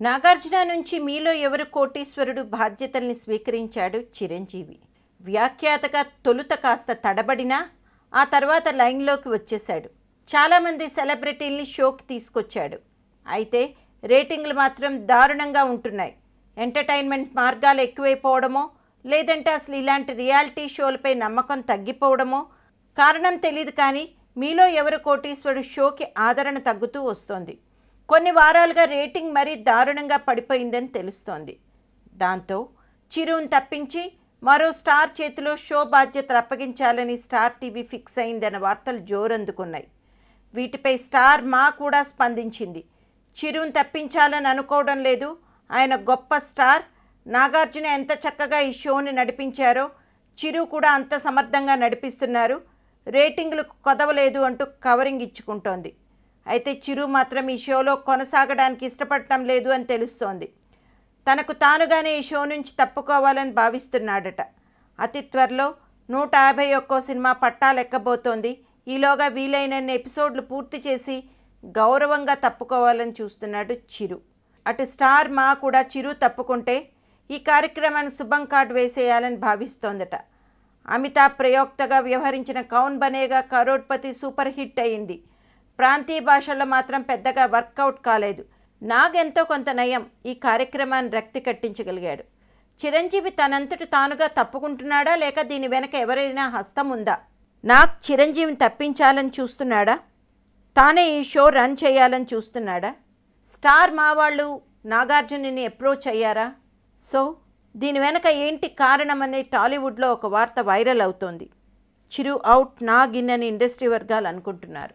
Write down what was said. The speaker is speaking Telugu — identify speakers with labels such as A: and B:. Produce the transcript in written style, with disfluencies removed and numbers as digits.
A: నాగార్జున నుంచి మీలో ఎవరు కోటీశ్వరుడు బాధ్యతల్ని స్వీకరించాడు చిరంజీవి. వ్యాఖ్యాతగా తొలుత కాస్త తడబడినా ఆ తర్వాత లైన్లోకి వచ్చేశాడు. చాలామంది సెలబ్రిటీల్ని షోకి తీసుకొచ్చాడు. అయితే రేటింగ్లు మాత్రం దారుణంగా ఉంటున్నాయి. ఎంటర్టైన్మెంట్ మార్గాలు ఎక్కువైపోవడమో లేదంటే అసలు ఇలాంటి రియాలిటీ షోలపై నమ్మకం తగ్గిపోవడమో కారణం తెలియదు, కానీ మీలో ఎవరు కోటీశ్వరుడు షోకి ఆదరణ తగ్గుతూ వస్తోంది. కొన్ని వారాలుగా రేటింగ్ మరీ దారుణంగా పడిపోయిందని తెలుస్తోంది. దాంతో చిరుని తప్పించి మరో స్టార్ చేతిలో షో బాధ్యతలు అప్పగించాలని స్టార్ టీవీ ఫిక్స్ అయిందన్న వార్తలు జోరందుకున్నాయి. వీటిపై స్టార్ మా కూడా స్పందించింది. చిరుని తప్పించాలని అనుకోవడం లేదు, ఆయన గొప్ప స్టార్. నాగార్జున ఎంత చక్కగా ఈ షోని నడిపించారో చిరు కూడా అంత సమర్థంగా నడిపిస్తున్నారు, రేటింగ్లకు కొదవలేదు అంటూ కవరింగ్ ఇచ్చుకుంటోంది. అయితే చిరు మాత్రం ఈ షోలో కొనసాగడానికి ఇష్టపడటం లేదు అని తెలుస్తోంది. తనకు తానుగానే ఈ షో నుంచి తప్పుకోవాలని భావిస్తున్నాడట. అతి త్వరలో 151 సినిమా పట్టాలెక్కబోతోంది. ఈలోగా వీలైనన్ని ఎపిసోడ్లు పూర్తి చేసి గౌరవంగా తప్పుకోవాలని చూస్తున్నాడు చిరు. అటు స్టార్ మా కూడా చిరు తప్పుకుంటే ఈ కార్యక్రమానికి శుభం కార్డు వేసేయాలని భావిస్తోందట. అమితాబ్ ప్రయోక్తగా వ్యవహరించిన కౌన్ బనేగా కరోడ్పతి సూపర్ హిట్ అయింది. ప్రాంతీయ భాషల్లో మాత్రం పెద్దగా వర్కౌట్ కాలేదు. నాగ్ ఎంతో కొంత నయం ఈ కార్యక్రమాన్ని రక్తి కట్టించగలిగాడు. చిరంజీవి తనంతటి తానుగా తప్పుకుంటున్నాడా లేక దీని వెనక ఎవరైనా హస్తం ఉందా? నాగ్ చిరంజీవిని తప్పించాలని చూస్తున్నాడా? తానే ఈ షో రన్ చేయాలని చూస్తున్నాడా? స్టార్ మా వాళ్ళు నాగార్జునని అప్రోచ్ అయ్యారా? సో దీని వెనక ఏంటి కారణమనే టాలీవుడ్లో ఒక వార్త వైరల్ అవుతోంది. చిరు అవుట్, నాగ్ ఇన్ అని ఇండస్ట్రీ వర్గాలు అనుకుంటున్నారు.